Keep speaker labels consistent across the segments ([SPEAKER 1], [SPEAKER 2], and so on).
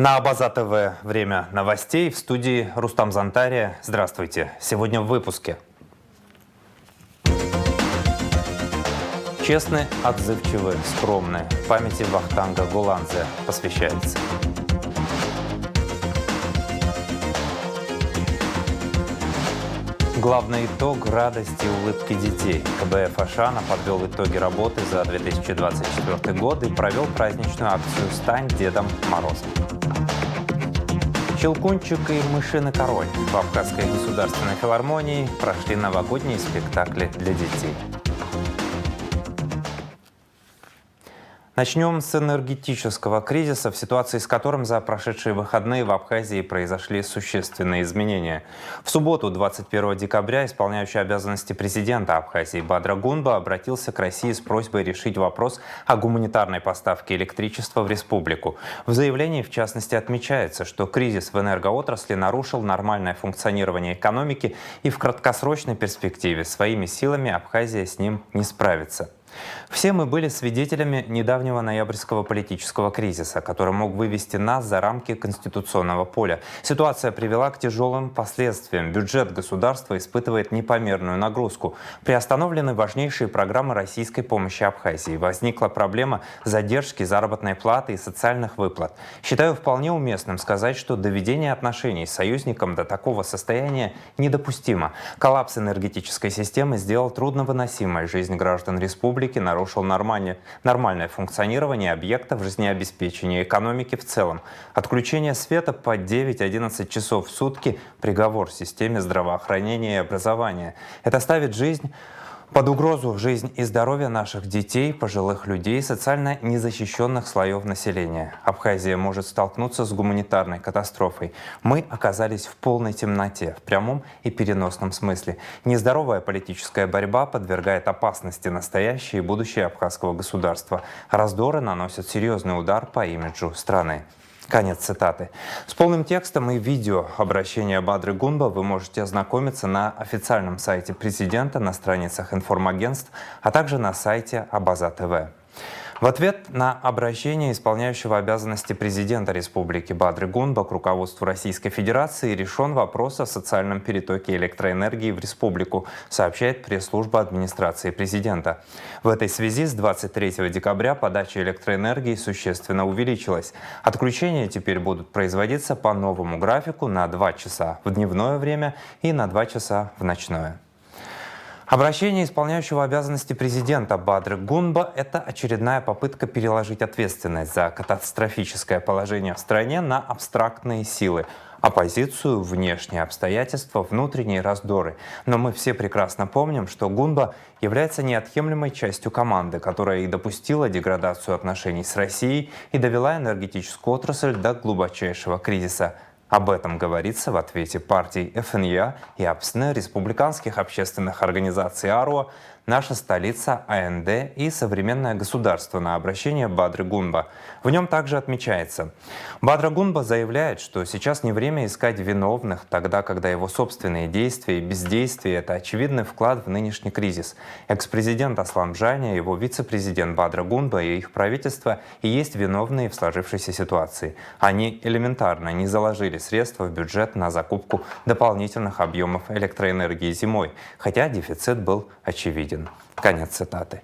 [SPEAKER 1] На Абаза ТВ время новостей. В студии Рустам Зантария. Здравствуйте. Сегодня в выпуске. Честный, отзывчивый, скромный. Памяти Вахтанга Гуладзе посвящается. Главный итог – радость и улыбки детей. КБФ Ашана подвел итоги работы за 2024 год и провел праздничную акцию «Стань Дедом Морозом». «Щелкунчик» и «Мышиный король» в Абхазской государственной филармонии прошли новогодние спектакли для детей. Начнем с энергетического кризиса, в ситуации с которым за прошедшие выходные в Абхазии произошли существенные изменения. В субботу, 21 декабря, исполняющий обязанности президента Абхазии Бадра Гунба обратился к России с просьбой решить вопрос о гуманитарной поставке электричества в республику. В заявлении, в частности, отмечается, что кризис в энергоотрасли нарушил нормальное функционирование экономики и в краткосрочной перспективе своими силами Абхазия с ним не справится. Все мы были свидетелями недавнего ноябрьского политического кризиса, который мог вывести нас за рамки конституционного поля. Ситуация привела к тяжелым последствиям. Бюджет государства испытывает непомерную нагрузку. Приостановлены важнейшие программы российской помощи Абхазии. Возникла проблема задержки заработной платы и социальных выплат. Считаю вполне уместным сказать, что доведение отношений с союзником до такого состояния недопустимо. Коллапс энергетической системы сделал трудновыносимой жизнь граждан республики, нарушил нормальное функционирование объектов жизнеобеспечения экономики в целом. Отключение света по 9-11 часов в сутки – приговор системе здравоохранения и образования. Это ставит под угрозу жизнь и здоровье наших детей, пожилых людей, социально незащищенных слоев населения. Абхазия может столкнуться с гуманитарной катастрофой. Мы оказались в полной темноте, в прямом и переносном смысле. Нездоровая политическая борьба подвергает опасности настоящее и будущее абхазского государства. Раздоры наносят серьезный удар по имиджу страны. Конец цитаты. С полным текстом и видео обращения Бадры Гунба вы можете ознакомиться на официальном сайте президента, на страницах информагентств, а также на сайте Абаза ТВ. В ответ на обращение исполняющего обязанности президента республики Бадры Гунба к руководству Российской Федерации решен вопрос о социальном перетоке электроэнергии в республику, сообщает пресс-служба администрации президента. В этой связи с 23 декабря подача электроэнергии существенно увеличилась. Отключения теперь будут производиться по новому графику на 2 часа в дневное время и на 2 часа в ночное. Обращение исполняющего обязанности президента Бадры Гунба – это очередная попытка переложить ответственность за катастрофическое положение в стране на абстрактные силы – оппозицию, внешние обстоятельства, внутренние раздоры. Но мы все прекрасно помним, что Гунба является неотъемлемой частью команды, которая и допустила деградацию отношений с Россией и довела энергетическую отрасль до глубочайшего кризиса. Об этом говорится в ответе партий ФНЯ и АПСН, республиканских общественных организаций АРО, «Наша столица», АНД и «Современное государство» на обращение Бадры Гунба. В нем также отмечается: Бадра Гунба заявляет, что сейчас не время искать виновных, тогда, когда его собственные действия и бездействие – это очевидный вклад в нынешний кризис. Экс-президент Аслан Джаня, его вице-президент Бадра Гунба и их правительство и есть виновные в сложившейся ситуации. Они элементарно не заложили средства в бюджет на закупку дополнительных объемов электроэнергии зимой, хотя дефицит был очевиден. Конец цитаты.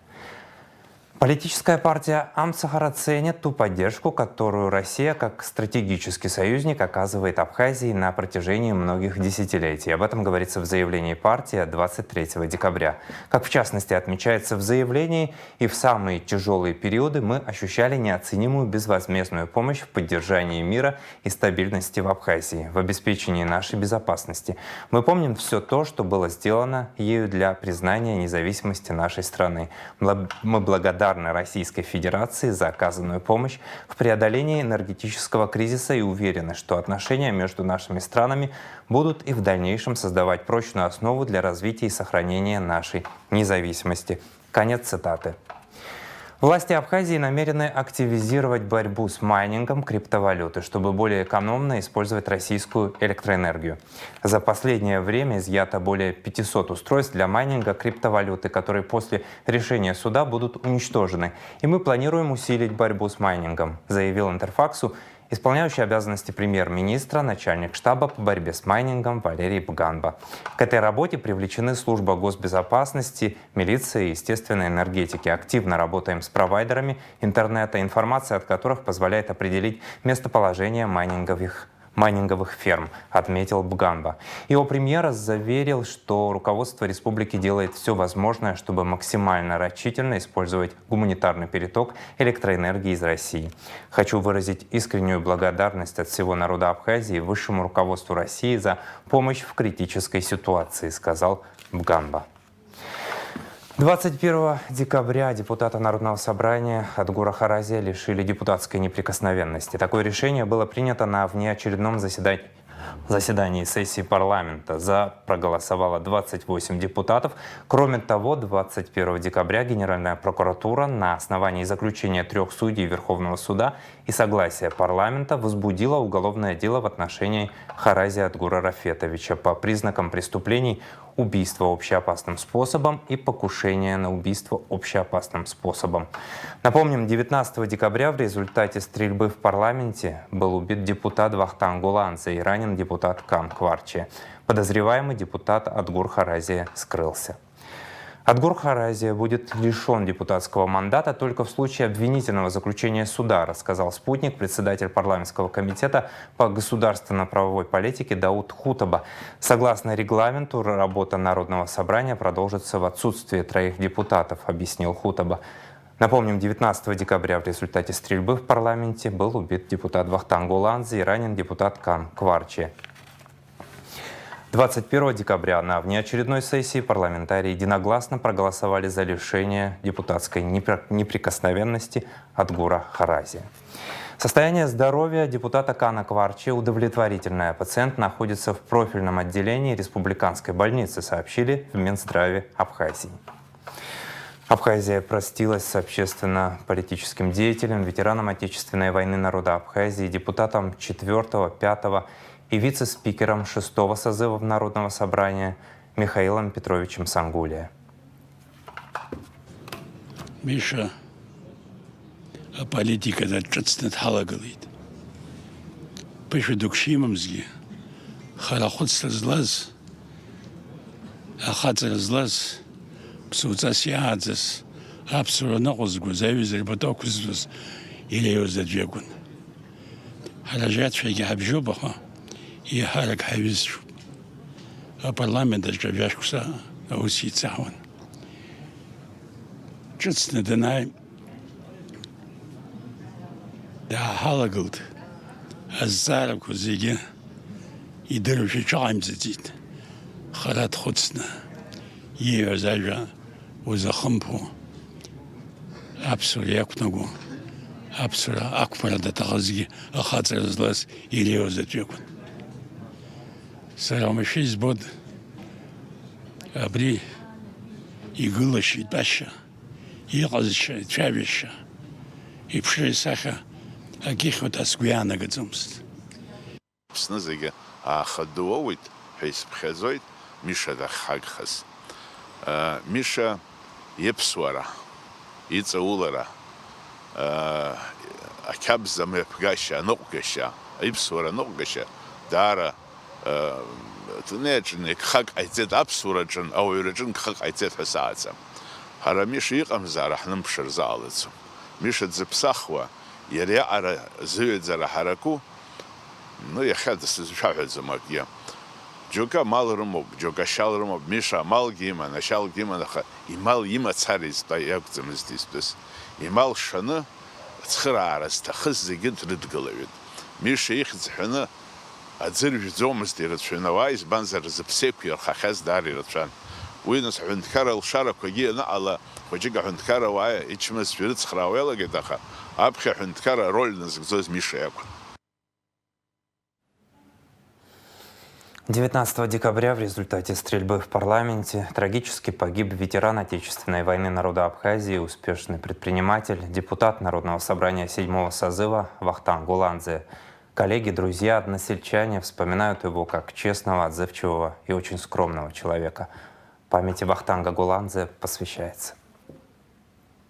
[SPEAKER 1] Политическая партия Амцахара ценит ту поддержку, которую Россия как стратегический союзник оказывает Абхазии на протяжении многих десятилетий. Об этом говорится в заявлении партии 23 декабря. Как в частности отмечается в заявлении, и в самые тяжелые периоды мы ощущали неоценимую безвозмездную помощь в поддержании мира и стабильности в Абхазии, в обеспечении нашей безопасности. Мы помним все то, что было сделано ею для признания независимости нашей страны. Мы благодарны Российской Федерации за оказанную помощь в преодолении энергетического кризиса и уверены, что отношения между нашими странами будут и в дальнейшем создавать прочную основу для развития и сохранения нашей независимости. Конец цитаты. Власти Абхазии намерены активизировать борьбу с майнингом криптовалюты, чтобы более экономно использовать российскую электроэнергию. За последнее время изъято более 500 устройств для майнинга криптовалюты, которые после решения суда будут уничтожены. И мы планируем усилить борьбу с майнингом, заявил Интерфаксу исполняющий обязанности премьер-министра, начальник штаба по борьбе с майнингом Валерий Бганба. К этой работе привлечены служба госбезопасности, милиция и естественной энергетики. Активно работаем с провайдерами интернета, информация от которых позволяет определить местоположение майнинговых ферм, отметил Бганба. Его премьер заверил, что руководство республики делает все возможное, чтобы максимально рачительно использовать гуманитарный переток электроэнергии из России. Хочу выразить искреннюю благодарность от всего народа Абхазии высшему руководству России за помощь в критической ситуации, сказал Бганба. 21 декабря депутата Народного собрания Адгура Харазия лишили депутатской неприкосновенности. Такое решение было принято на внеочередном заседании сессии парламента. За проголосовало 28 депутатов. Кроме того, 21 декабря Генеральная прокуратура на основании заключения 3 судей Верховного суда и согласия парламента возбудила уголовное дело в отношении Харазия Адгура Рафетовича по признакам преступлений: убийство общеопасным способом и покушение на убийство общеопасным способом. Напомним, 19 декабря в результате стрельбы в парламенте был убит депутат Вахтанг Гуланзе и ранен депутат Кан Кварчи. Подозреваемый депутат Адгур Харазия скрылся. Адгур Харазия будет лишен депутатского мандата только в случае обвинительного заключения суда, рассказал «Спутник» председатель парламентского комитета по государственно-правовой политике Дауд Хутаба. Согласно регламенту, работа Народного собрания продолжится в отсутствие 3 депутатов, объяснил Хутаба. Напомним, 19 декабря в результате стрельбы в парламенте был убит депутат Вахтанг Гуланзе и ранен депутат Кан Кварчи. 21 декабря на внеочередной сессии парламентарии единогласно проголосовали за лишение депутатской неприкосновенности Адгура Харазия. Состояние здоровья депутата Кана Кварчи удовлетворительное. Пациент находится в профильном отделении республиканской больницы, сообщили в Минздраве Абхазии. Абхазия простилась с общественно-политическим деятелем, ветераном Отечественной войны народа Абхазии, депутатом 4, 5 и вице-спикером 6-го созыва Народного собрания Михаилом Петровичем Сангулия.
[SPEAKER 2] Миша, политика зачастит халагалит. Пишу дукшимамзги, харахот разлаз, ахат разлаз, псуцасиадзас, абсураногузгу, завизер батокузвус или юздадвегун. Харажат феги абжубаха. И харак хавизшу. А парламент даже вяжкуса аусицаун. Честно данай да халаглд азарку зиге и дыруши чаем зидит. Харат ходсна. Ее зажа узахампу. Абсур якнагу. Абсура акпара да тагазги ахат разлаз или озатвекун. Сарамашиз bod абри и гулаши баша и разша чавиша и пшесаха аких вот асгуяна гадзумст.
[SPEAKER 3] Сназига ахадуовит хейспхазоит Миша да хагхас. Миша епсуара ицаулара акабза мепгаша нокгаша ипсуара нокгаша дара тнечны хак айцет абсураджан аураджан хак айцет хасаца хара Миша иqamзара хнымпшыр залыцу Миша дзепсахва ириара зыдзара хараку ну яхадс зшахзамакья джока малрымок джока шалрымок Миша малгима нашалгима наха имал има царис да якзымыздис имал шаны цхраарас тахыз зигит рыдгалавит Миша ихзхына Адзырж зомст ирацәанауа избанзар зыԥсеиқәа ирхахьаз даара ирацәан. Уи нас аҳәынҭқарра лшарақәагьы анаҟала хәыҷык аҳәынҭқарра ауаа ичмазшәа ирыцхраауа иалагеит, аха аԥхьа аҳәынҭқарра ароль назыгӡоз Миша иакәын.
[SPEAKER 1] 19 декабря в результате стрельбы в парламенте трагически погиб ветеран Отечественной войны народа Абхазии, успешный предприниматель, депутат Народного собрания 7-го созыва Вахтанг Гуланзе. Коллеги, друзья, односельчане вспоминают его как честного, отзывчивого и очень скромного человека. Памяти Вахтанга Гуланзе посвящается.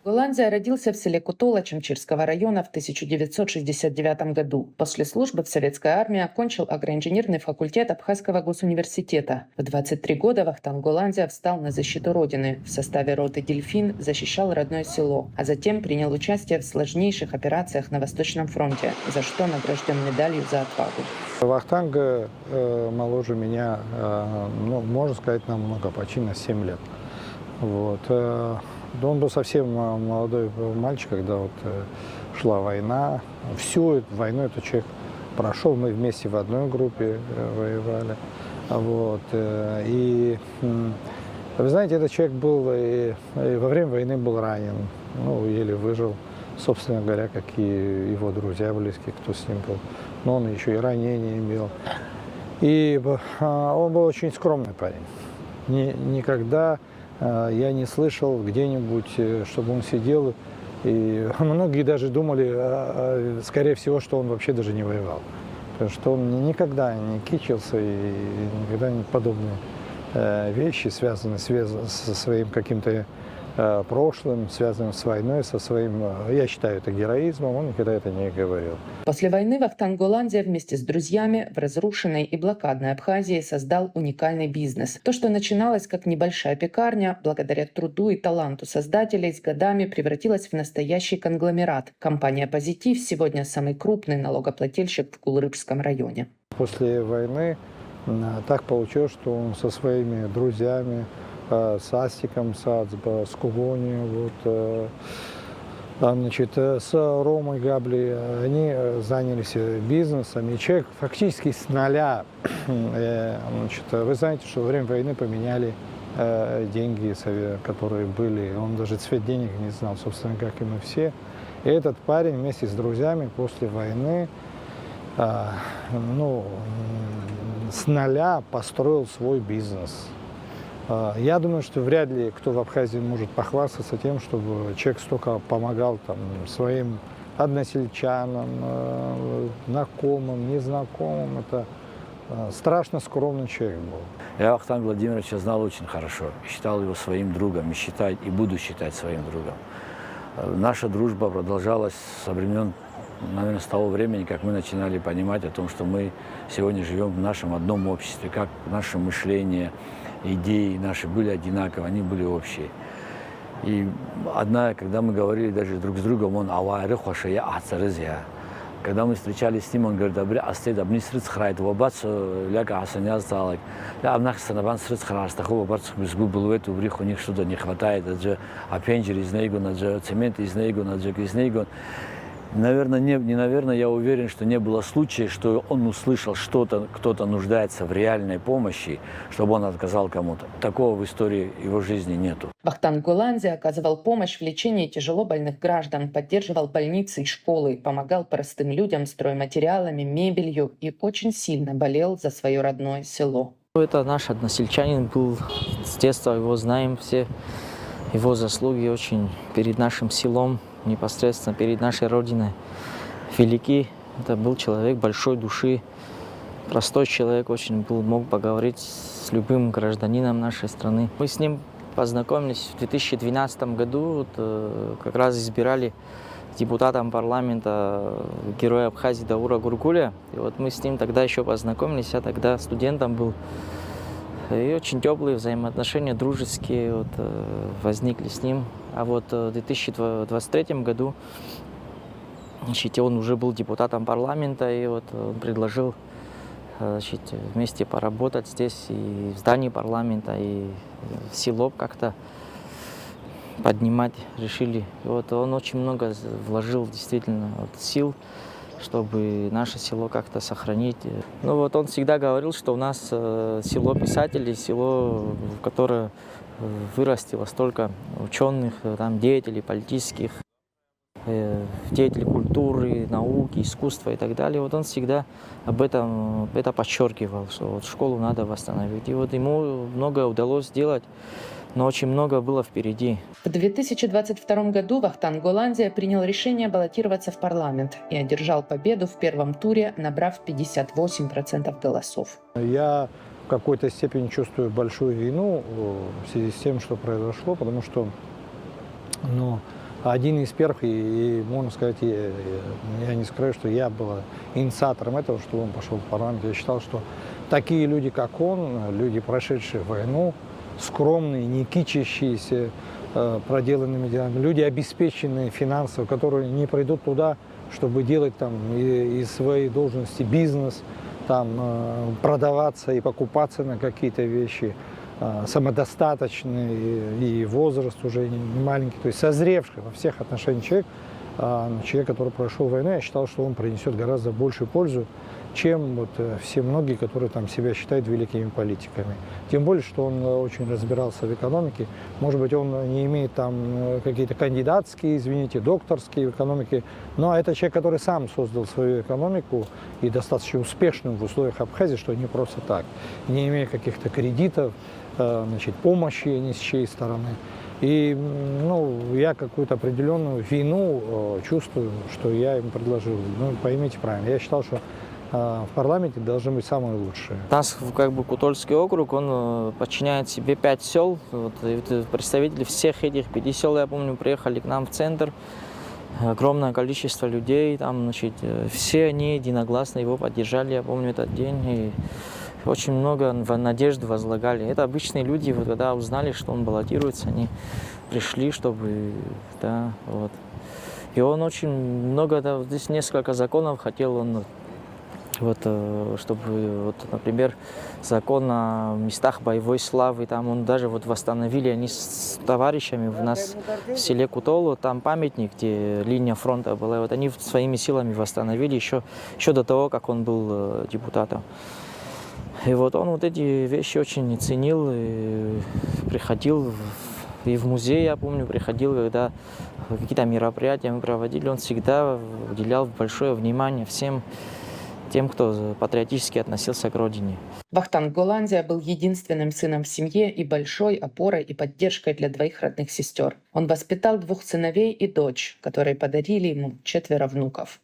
[SPEAKER 4] Голландия родился в селе Кутола Чамчирского района в 1969 году. После службы в советской армии окончил агроинженерный факультет Абхазского госуниверситета. В 23 года Вахтанг Голландия встал на защиту Родины. В составе роты «Дельфин» защищал родное село, а затем принял участие в сложнейших операциях на Восточном фронте, за что награжден медалью за отвагу.
[SPEAKER 5] Вахтанг моложе меня, можно сказать, намного, почти на 7 лет. Вот. Он был совсем молодой мальчик, когда шла война. Всю эту войну этот человек прошел. Мы вместе в одной группе воевали. Вот. И вы знаете, этот человек был и во время войны был ранен. Еле выжил, собственно говоря, как и его друзья близкие, кто с ним был. Но он еще и ранения имел. И он был очень скромный парень. Никогда я не слышал где-нибудь, чтобы он сидел, и многие даже думали, скорее всего, что он вообще даже не воевал. Потому что он никогда не кичился и никогда не подобные вещи, связанные со своим каким-то прошлым, связанным с войной, со своим, я считаю, это героизмом, он никогда это не говорил.
[SPEAKER 4] После войны Вахтанг Голландия вместе с друзьями в разрушенной и блокадной Абхазии создал уникальный бизнес. То, что начиналось как небольшая пекарня, благодаря труду и таланту создателей, с годами превратилось в настоящий конгломерат. Компания «Позитив» сегодня самый крупный налогоплательщик в Кулрыбском районе.
[SPEAKER 5] После войны так получилось, что он со своими друзьями, с Астиком Сацба, с Кугони, с Ромой Габли, они занялись бизнесом. И человек фактически с нуля, вы знаете, что во время войны поменяли деньги, которые были. Он даже цвет денег не знал, собственно, как и мы все. И этот парень вместе с друзьями после войны с нуля построил свой бизнес. Я думаю, что вряд ли кто в Абхазии может похвастаться тем, чтобы человек столько помогал своим односельчанам, знакомым, незнакомым. Это страшно скромный человек был.
[SPEAKER 6] Я Вахтанга Владимировича знал очень хорошо. Считал его своим другом и буду считать своим другом. Наша дружба продолжалась со времен, наверное, с того времени, как мы начинали понимать о том, что мы сегодня живем в нашем одном обществе, как наше мышление, идеи наши были одинаковы, они были общие. И когда мы говорили даже друг с другом, он когда мы встречались с ним, он говорит, не срыцхрайт, ляга асаня сталок. Санабан срыцхрас, такого барцах был эту брих, у них что-то не хватает, апенджер из нейгона, цемент из нейгона, из нейгона. Наверное, я уверен, что не было случая, что он услышал кто-то нуждается в реальной помощи, чтобы он отказал кому-то. Такого в истории его жизни нету.
[SPEAKER 4] Вахтанг Голландия оказывал помощь в лечении тяжелобольных граждан, поддерживал больницы и школы, помогал простым людям стройматериалами, мебелью и очень сильно болел за свое родное село.
[SPEAKER 7] Это наш односельчанин был, с детства его знаем все. Его заслуги очень перед нашим селом, непосредственно перед нашей Родиной велики. Это был человек большой души, простой человек, очень мог поговорить с любым гражданином нашей страны. Мы с ним познакомились в 2012 году, как раз избирали депутатом парламента героя Абхазии Даура Гургуля. И мы с ним тогда еще познакомились, я тогда студентом был. И очень теплые взаимоотношения, дружеские возникли с ним. А в 2023 году он уже был депутатом парламента, и он предложил вместе поработать здесь и в здании парламента, и село как-то поднимать решили. И он очень много вложил действительно сил, чтобы наше село как-то сохранить. Он всегда говорил, что у нас село писателей, село, в которое вырастило столько ученых, деятелей политических, деятелей культуры, науки, искусства и так далее. Он всегда это подчеркивал, что школу надо восстановить. И ему многое удалось сделать, но очень много было впереди.
[SPEAKER 4] В 2022 году Вахтанг Голландия принял решение баллотироваться в парламент и одержал победу в первом туре, набрав 58% голосов.
[SPEAKER 5] Я в какой-то степени чувствую большую вину в связи с тем, что произошло, потому что один из первых, и можно сказать, я не скрою, что я был инициатором этого, что он пошел в парламент. Я считал, что такие люди, как он, люди, прошедшие войну, скромные, не кичащиеся проделанными делами, люди, обеспеченные финансово, которые не придут туда, чтобы делать там из своей должности бизнес, там продаваться и покупаться на какие-то вещи, самодостаточный и возраст уже не маленький, то есть созревший во всех отношениях человек, который прошел войну, я считал, что он принесет гораздо большую пользу, чем вот все многие, которые там себя считают великими политиками. Тем более, что он очень разбирался в экономике. Может быть, он не имеет там какие-то кандидатские, извините, докторские в экономике, но это человек, который сам создал свою экономику и достаточно успешным в условиях Абхазии, что не просто так, не имея каких-то кредитов, значит, помощи ни с чьей стороны. И я какую-то определенную вину чувствую, что я им предложил. Поймите правильно, я считал, что в парламенте должны быть самые лучшие.
[SPEAKER 7] У нас Кутольский округ, он подчиняет себе 5 сел. Представители всех этих 5 сел, я помню, приехали к нам в центр. Огромное количество людей, там, значит, все они единогласно его поддержали, я помню этот день. И очень много надежд возлагали. Это обычные люди, вот, когда узнали, что он баллотируется, они пришли, чтобы, да, вот. И он очень много, да, здесь несколько законов хотел он, вот, чтобы, вот, например, закон о местах боевой славы, там он даже вот восстановили, они с товарищами у нас в селе Кутолу, там памятник, где линия фронта была, вот они своими силами восстановили еще до того, как он был депутатом. И вот он вот эти вещи очень ценил, и приходил и в музей, я помню, приходил, когда какие-то мероприятия мы проводили, он всегда уделял большое внимание всем тем, кто патриотически относился к родине.
[SPEAKER 4] Вахтанг Голландия был единственным сыном в семье и большой опорой и поддержкой для 2 родных сестер. Он воспитал 2 сыновей и дочь, которые подарили ему 4 внуков.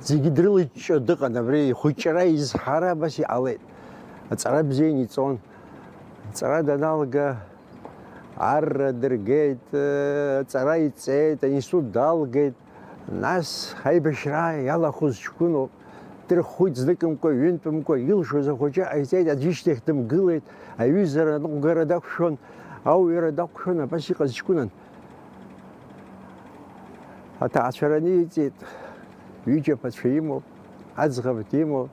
[SPEAKER 8] Зигидрилич дыканабри хучара из харабаси алет. Ацара бзени цон. Ацара даналга арра дергейт, ацара ицейт, они судалгейт. Нас хайбашра яла хузчкуно. Тер хуй знакомко, винтомко, илшу захоча, айцейт аджиштех там гылет, а юзера горадакшон, ауэрадакшон, а паси казчкунан. А та ацарани ицейт. Видео подшивимо, отзываемо,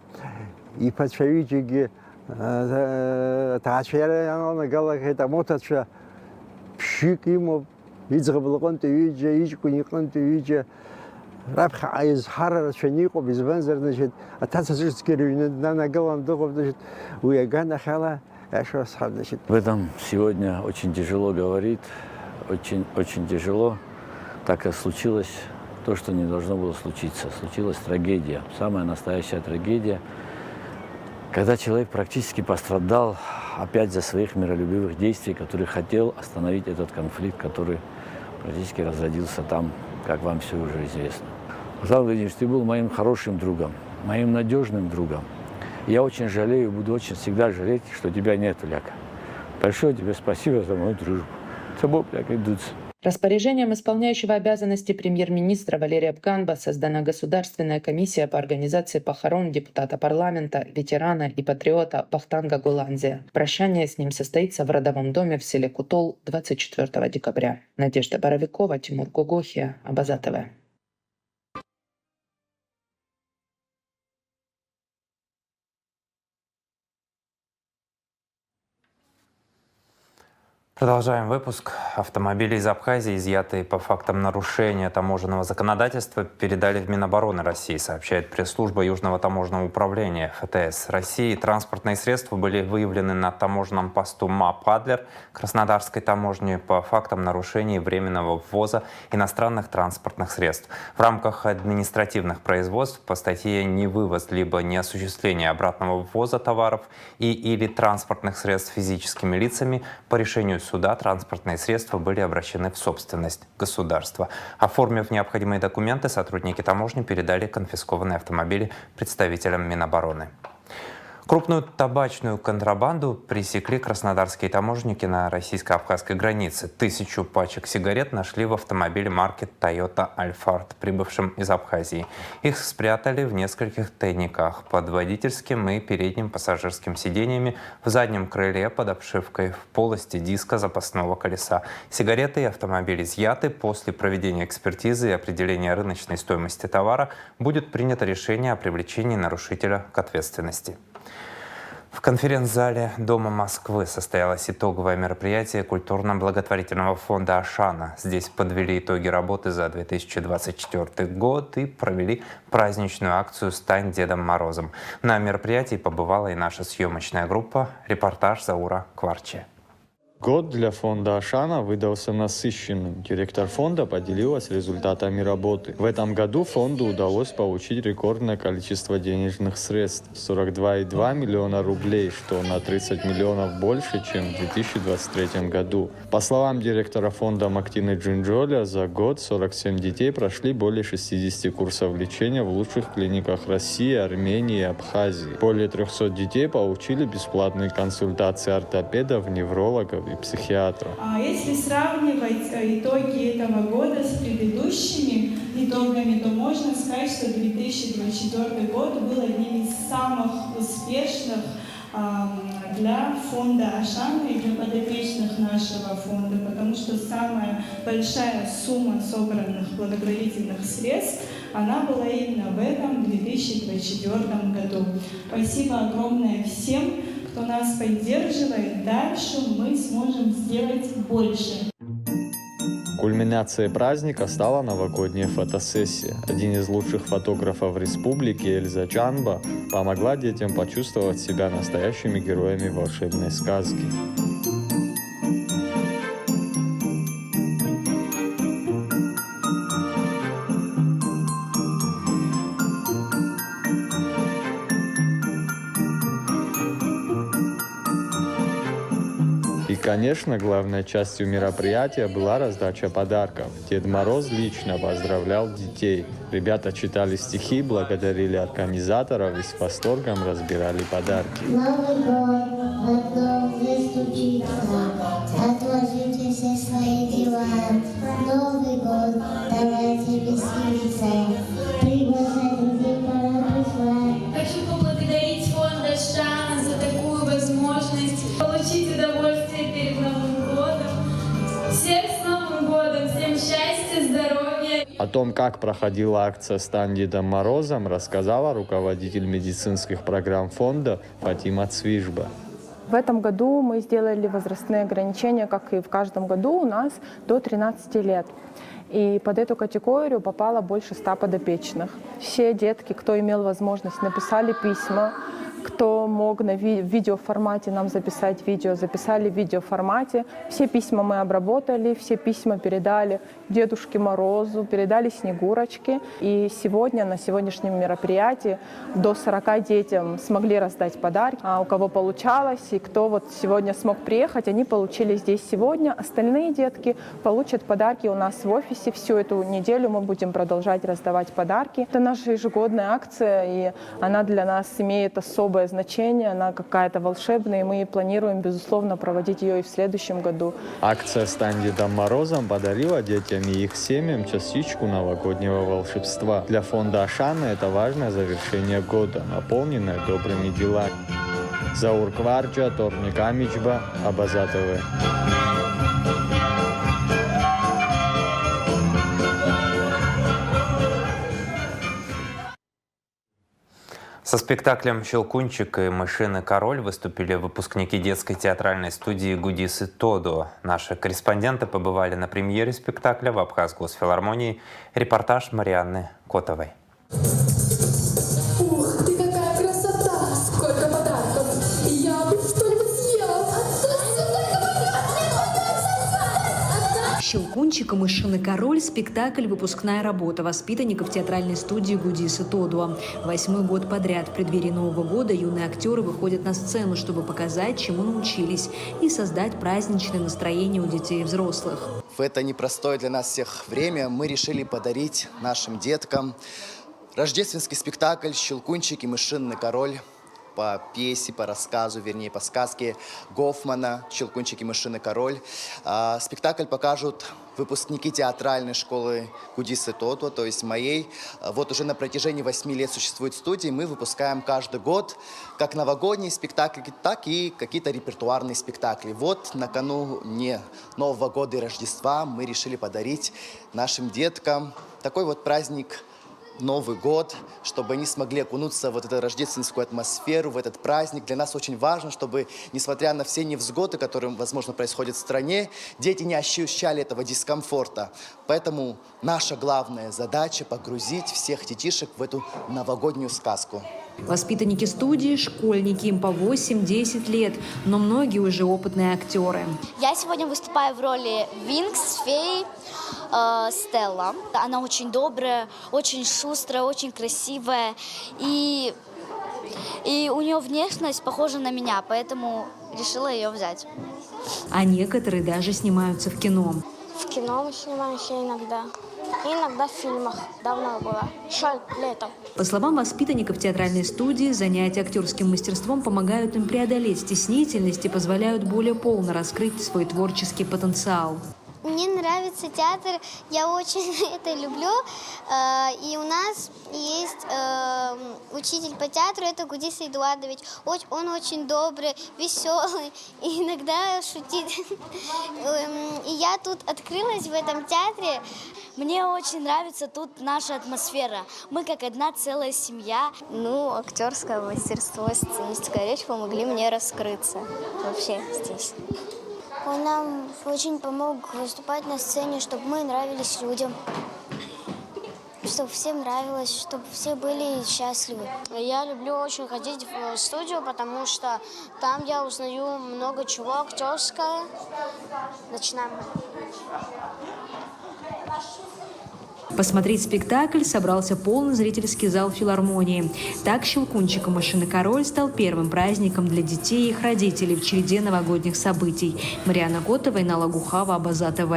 [SPEAKER 8] и подшивички, тачеры, она говорит, это моточка, пшикимо, израблоконты видео, ичкуниконты видео, рабха из хара, шанико, без вензер, значит, а тацажский рюн, на голову духов, значит, уягана хала, что сам, значит.
[SPEAKER 6] В этом сегодня очень тяжело говорить, очень тяжело, так и случилось. То, что не должно было случиться. Случилась трагедия, самая настоящая трагедия, когда человек практически пострадал опять за своих миролюбивых действий, который хотел остановить этот конфликт, который практически разродился там, как вам все уже известно. Александр Владимирович, ты был моим хорошим другом, моим надежным другом. Я очень жалею, буду очень всегда жалеть, что тебя нет, Ляка. Большое тебе спасибо за мою дружбу. Тобой, Ляка, идутся.
[SPEAKER 4] Распоряжением исполняющего обязанности премьер-министра Валерия Бганба создана Государственная комиссия по организации похорон депутата парламента, ветерана и патриота Вахтанга Голландия. Прощание с ним состоится в родовом доме в селе Кутол 24 декабря. Надежда Боровикова, Тимур Гугохия, Абаза ТВ.
[SPEAKER 1] Продолжаем выпуск. Автомобили из Абхазии, изъятые по фактам нарушения таможенного законодательства, передали в Минобороны России, сообщает пресс-служба Южного таможенного управления ФТС России. Транспортные средства были выявлены на таможенном посту МАП «Адлер» Краснодарской таможни по фактам нарушений временного ввоза иностранных транспортных средств. В рамках административных производств по статье «Невывоз либо неосуществление обратного ввоза товаров и/или транспортных средств физическими лицами» по решению суда транспортные средства были обращены в собственность государства. Оформив необходимые документы, сотрудники таможни передали конфискованные автомобили представителям Минобороны. Крупную табачную контрабанду пресекли краснодарские таможенники на российско-абхазской границе. 1000 пачек сигарет нашли в автомобиле марки Toyota Alphard, прибывшем из Абхазии. Их спрятали в нескольких тайниках под водительским и передним пассажирским сиденьями, в заднем крыле под обшивкой, в полости диска запасного колеса. Сигареты и автомобиль изъяты. После проведения экспертизы и определения рыночной стоимости товара будет принято решение о привлечении нарушителя к ответственности. В конференц-зале Дома Москвы состоялось итоговое мероприятие культурно-благотворительного фонда «Ашана». Здесь подвели итоги работы за 2024 год и провели праздничную акцию «Стань Дедом Морозом». На мероприятии побывала и наша съемочная группа. Репортаж Заура Кварче.
[SPEAKER 9] Год для фонда «Ашана» выдался насыщенным. Директор фонда поделилась результатами работы. В этом году фонду удалось получить рекордное количество денежных средств – 42,2 миллиона рублей, что на 30 миллионов больше, чем в 2023 году. По словам директора фонда Мактины Джинджоля, за год 47 детей прошли более 60 курсов лечения в лучших клиниках России, Армении и Абхазии. Более 300 детей получили бесплатные консультации ортопедов, неврологов и психиатра.
[SPEAKER 10] Если сравнивать итоги этого года с предыдущими итогами, то можно сказать, что 2024 год был одним из самых успешных для фонда «Ашана» и для подопечных нашего фонда, потому что самая большая сумма собранных благотворительных средств, она была именно в этом 2024 году. Спасибо огромное всем, кто нас поддерживает. Дальше мы сможем сделать больше.
[SPEAKER 9] Кульминацией праздника стала новогодняя фотосессия. Один из лучших фотографов республики, Эльза Чанба, помогла детям почувствовать себя настоящими героями волшебной сказки. И, конечно, главной частью мероприятия была раздача подарков. Дед Мороз лично поздравлял детей. Ребята читали стихи, благодарили организаторов и с восторгом разбирали подарки.
[SPEAKER 11] Новый год, готов стучится, отложите все свои дела. Новый год, давайте веселиться, приглашать друзей, пора пришла.
[SPEAKER 10] Хочу поблагодарить фонд «Ашана» за такую возможность получить удовольствие перед Новым годом. Всех с Новым годом! Всем счастья, здоровья!
[SPEAKER 9] О том, как проходила акция «Стань Дедом Морозом», рассказала руководитель медицинских программ фонда Фатима Цвижба.
[SPEAKER 12] В этом году мы сделали возрастные ограничения, как и в каждом году у нас, до 13 лет. И под эту категорию попало больше 100 подопечных. Все детки, кто имел возможность, написали письма. Кто мог в видеоформате нам записать видео, записали в видеоформате. Все письма мы обработали, все письма передали Дедушке Морозу, передали Снегурочке. И сегодня, на сегодняшнем мероприятии, до 40 детям смогли раздать подарки. А у кого получалось и кто вот сегодня смог приехать, они получили здесь сегодня. Остальные детки получат подарки у нас в офисе. Всю эту неделю мы будем продолжать раздавать подарки. Это наша ежегодная акция, и она для нас имеет особое значение, она какая-то волшебная, и мы планируем, безусловно, проводить ее и в следующем году.
[SPEAKER 9] Акция «Стань Дедом Морозом» подарила детям и их семьям частичку новогоднего волшебства. Для фонда «Ашана» это важное завершение года, наполненное добрыми делами. Заур Кварча, Торник Амичба, Абазатовы.
[SPEAKER 1] Со спектаклем «Щелкунчик» и «Мышиный король» выступили выпускники детской театральной студии «Гудис и Тодо». Наши корреспонденты побывали на премьере спектакля в Абхазгосфилармонии. Репортаж Марианны Котовой.
[SPEAKER 13] Ух ты, какая красота! Сколько подарков! Я бы что-нибудь съела!
[SPEAKER 14] «Щелкунчик и мышиный король» – спектакль «Выпускная работа» воспитанников театральной студии Гудиса Тодуа. 8-й год подряд в преддверии Нового года юные актеры выходят на сцену, чтобы показать, чему научились, и создать праздничное настроение у детей и взрослых.
[SPEAKER 15] В это непростое для нас всех время мы решили подарить нашим деткам рождественский спектакль «Щелкунчик и мышиный король» по пьесе, по рассказу, вернее, по сказке Гофмана «Щелкунчик и мышиный король». Спектакль покажут выпускники театральной школы Гудиса Тодуа, то есть моей. Вот уже на протяжении 8 лет существует студия, мы выпускаем каждый год как новогодние спектакли, так и какие-то репертуарные спектакли. Вот накануне Нового года и Рождества мы решили подарить нашим деткам такой вот праздник Новый год, чтобы они смогли окунуться в вот эту рождественскую атмосферу, в этот праздник. Для нас очень важно, чтобы, несмотря на все невзгоды, которые, возможно, происходят в стране, дети не ощущали этого дискомфорта. Поэтому наша главная задача – погрузить всех детишек в эту новогоднюю сказку.
[SPEAKER 14] Воспитанники студии – школьники, им по 8-10 лет, но многие уже опытные актеры.
[SPEAKER 16] Я сегодня выступаю в роли Винкс, феи Стелла. Она очень добрая, очень шустрая, очень красивая. И у нее внешность похожа на меня, поэтому решила ее взять.
[SPEAKER 14] А некоторые даже снимаются в кино.
[SPEAKER 17] В кино мы снимаемся иногда. Иногда в фильмах. Давно было. Еще летом.
[SPEAKER 14] По словам воспитанников театральной студии, занятия актерским мастерством помогают им преодолеть стеснительность и позволяют более полно раскрыть свой творческий потенциал.
[SPEAKER 18] Мне нравится театр, я очень это люблю. И у нас есть учитель по театру, это Гудис Эдуардович. Он очень добрый, веселый и иногда шутит. И я тут открылась в этом театре.
[SPEAKER 16] Мне очень нравится тут наша атмосфера. Мы как одна целая семья.
[SPEAKER 18] Ну, актерское мастерство, сценическая речь помогли мне раскрыться вообще здесь. Он нам очень помог выступать на сцене, чтобы мы нравились людям, чтобы всем нравилось, чтобы все были счастливы.
[SPEAKER 17] Я люблю очень ходить в студию, потому что там я узнаю много чего актерское. Начинаем.
[SPEAKER 14] Посмотреть спектакль собрался полный зрительский зал филармонии. Так «Щелкунчик и мышиный король» стал первым праздником для детей и их родителей в череде новогодних событий. Марьяна Готова, Инна Гухава, Абаза ТВ.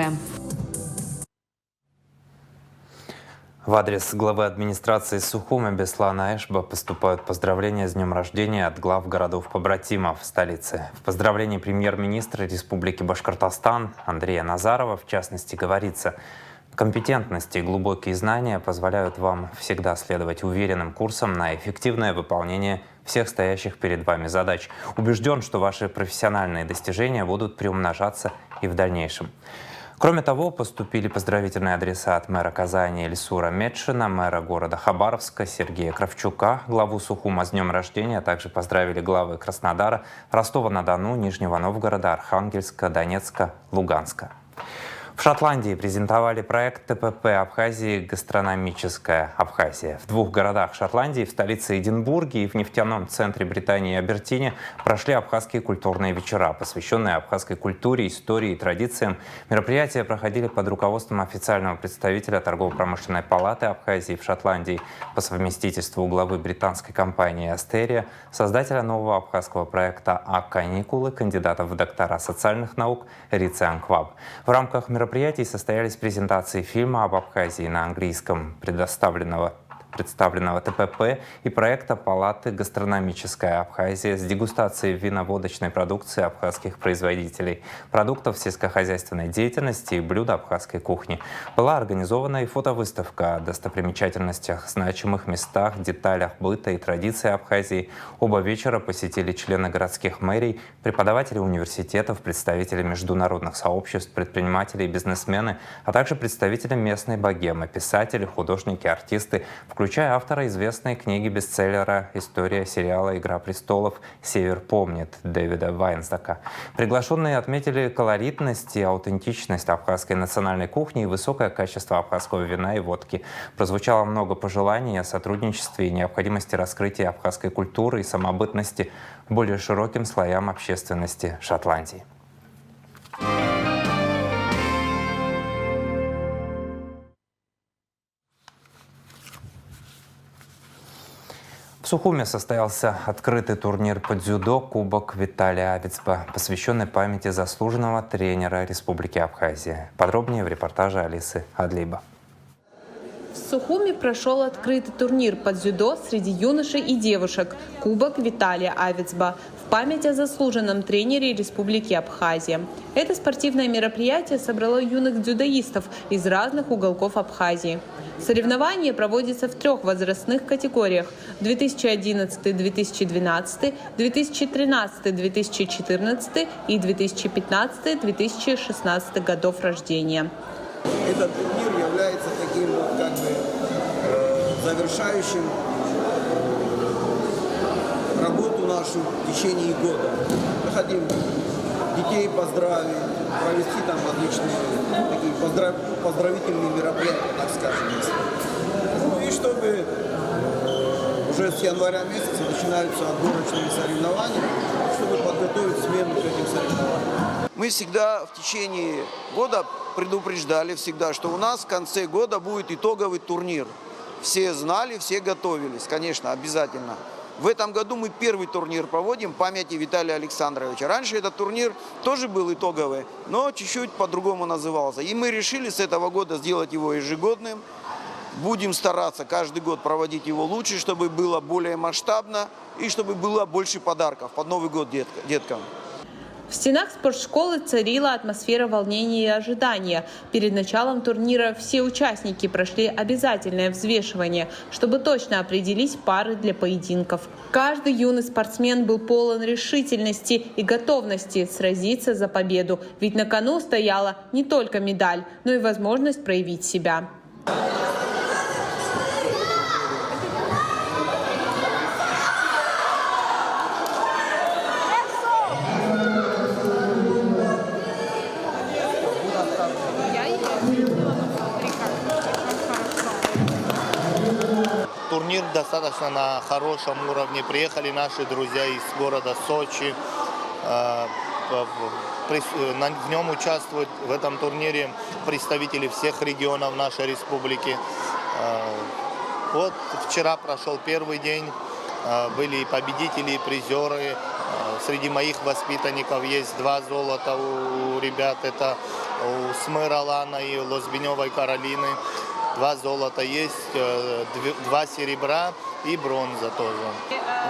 [SPEAKER 1] В адрес главы администрации Сухума Беслана Эшба поступают поздравления с днем рождения от глав городов-побратимов столицы. В поздравлении премьер-министра Республики Башкортостан Андрея Назарова, в частности, говорится: компетентность и глубокие знания позволяют вам всегда следовать уверенным курсом на эффективное выполнение всех стоящих перед вами задач. Убежден, что ваши профессиональные достижения будут приумножаться и в дальнейшем. Кроме того, поступили поздравительные адреса от мэра Казани Эльсура Медшина, мэра города Хабаровска Сергея Кравчука, главу Сухума с днем рождения, а также поздравили главы Краснодара, Ростова-на-Дону, Нижнего Новгорода, Архангельска, Донецка, Луганска. В Шотландии презентовали проект ТПП Абхазии «Гастрономическая Абхазия». В 2 городах Шотландии, в столице Эдинбурге и в нефтяном центре Британии Абертине прошли абхазские культурные вечера, посвященные абхазской культуре, истории и традициям. Мероприятия проходили под руководством официального представителя Торгово-промышленной палаты Абхазии в Шотландии, по совместительству главы британской компании «Астерия», создателя нового абхазского проекта «А-каникулы», кандидата в доктора социальных наук Рицы Анкваб. В рамках мероприятий состоялись презентации фильма об Абхазии на английском, представленного ТПП, и проекта Палаты «Гастрономическая Абхазия» с дегустацией вино-водочной продукции абхазских производителей, продуктов сельскохозяйственной деятельности и блюд абхазской кухни. Была организована и фотовыставка о достопримечательностях, значимых местах, деталях быта и традиций Абхазии. Оба вечера посетили члены городских мэрий, преподаватели университетов, представители международных сообществ, предприниматели и бизнесмены, а также представители местной богемы, писатели, художники, артисты, включая автора известной книги-бестселлера «История сериала «Игра престолов» «Север помнит» Дэвида Вайнстака. Приглашенные отметили колоритность и аутентичность абхазской национальной кухни и высокое качество абхазского вина и водки. Прозвучало много пожеланий о сотрудничестве и необходимости раскрытия абхазской культуры и самобытности более широким слоям общественности Шотландии. Сухуми состоялся открытый турнир по дзюдо «Кубок Виталия Авицба», посвященный памяти заслуженного тренера Республики Абхазия. Подробнее в репортаже Алисы Адлиба.
[SPEAKER 12] В Сухуми прошел открытый турнир по дзюдо среди юношей и девушек «Кубок Виталия Авицба» в память о заслуженном тренере Республики Абхазия. Это спортивное мероприятие собрало юных дзюдоистов из разных уголков Абхазии. Соревнования проводятся в 3 возрастных категориях – 2011-2012, 2013-2014 и 2015-2016 годов рождения.
[SPEAKER 19] Этот турнир является таким вот как бы завершающим работу нашу в течение года. Мы хотим детей поздравить, провести там отличные такие поздравительные мероприятия, так скажем. Ну и чтобы уже с января месяца начинаются отборочные соревнования, чтобы подготовить смену к этим соревнованиям. Мы всегда в течение года предупреждали всегда, что у нас в конце года будет итоговый турнир. Все знали, все готовились, конечно, обязательно. В этом году мы первый турнир проводим в памяти Виталия Александровича. Раньше этот турнир тоже был итоговый, но чуть-чуть по-другому назывался. И мы решили с этого года сделать его ежегодным. Будем стараться каждый год проводить его лучше, чтобы было более масштабно и чтобы было больше подарков под Новый год деткам.
[SPEAKER 12] В стенах спортшколы царила атмосфера волнения и ожидания. Перед началом турнира все участники прошли обязательное взвешивание, чтобы точно определить пары для поединков. Каждый юный спортсмен был полон решительности и готовности сразиться за победу. Ведь на кону стояла не только медаль, но и возможность проявить себя.
[SPEAKER 20] Турнир достаточно на хорошем уровне. Приехали наши друзья из города Сочи. В нем участвуют в этом турнире представители всех регионов нашей республики. Вот вчера прошел первый день. Были и победители, и призеры. Среди моих воспитанников есть 2 золота у ребят. Это у Смыра Лана и у Лозбеневой Каролины. 2 золота есть, 2 серебра и бронза тоже.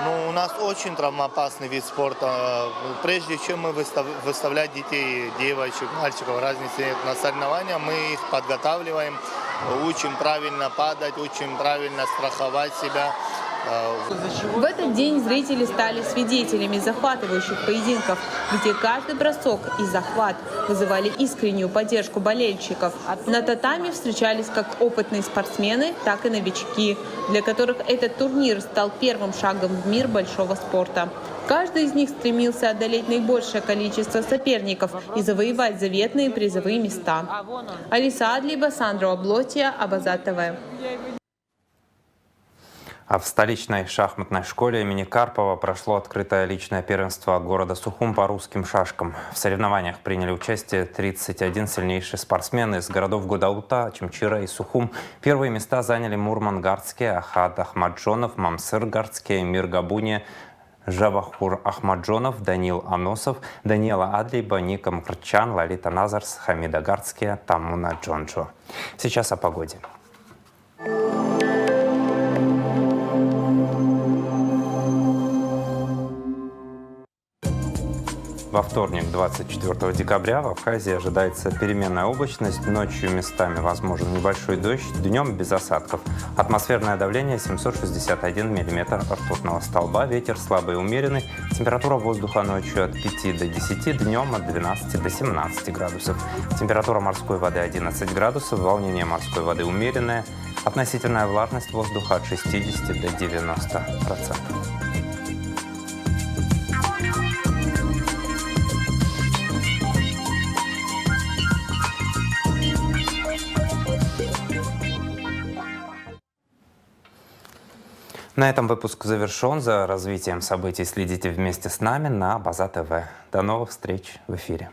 [SPEAKER 20] Ну, у нас очень травмоопасный вид спорта. Прежде чем мы выставлять детей, девочек, мальчиков, разницы нет, на соревнования, мы их подготавливаем, учим правильно падать, учим правильно страховать себя.
[SPEAKER 12] В этот день зрители стали свидетелями захватывающих поединков, где каждый бросок и захват вызывали искреннюю поддержку болельщиков. На татами встречались как опытные спортсмены, так и новички, для которых этот турнир стал первым шагом в мир большого спорта. Каждый из них стремился одолеть наибольшее количество соперников и завоевать заветные призовые места. Алиса Адлиба, Сандро Облотия, Абазат ТВ.
[SPEAKER 1] А в столичной шахматной школе имени Карпова прошло открытое личное первенство города Сухум по русским шашкам. В соревнованиях приняли участие 31 сильнейший спортсмен из городов Гудаута, Чимчира и Сухум. Первые места заняли Мурмангардские, Ахад Ахмаджонов, Мамсыргардские, Миргабуния, Жавахур Ахмаджонов, Данил Аносов, Даниэла Адлиба, Ника Мкрчан, Лолита Назарс, Хамидагардские, Тамуна Джонджо. Сейчас о погоде. Во вторник, 24 декабря, в Абхазии ожидается переменная облачность. Ночью местами возможен небольшой дождь, днем без осадков. Атмосферное давление 761 миллиметр ртутного столба. Ветер слабый и умеренный. Температура воздуха ночью от 5 до 10, днем от 12 до 17 градусов. Температура морской воды 11 градусов, волнение морской воды умеренное. Относительная влажность воздуха от 60 до 90%. На этом выпуск завершен. За развитием событий следите вместе с нами на Абазат ТВ. До новых встреч в эфире.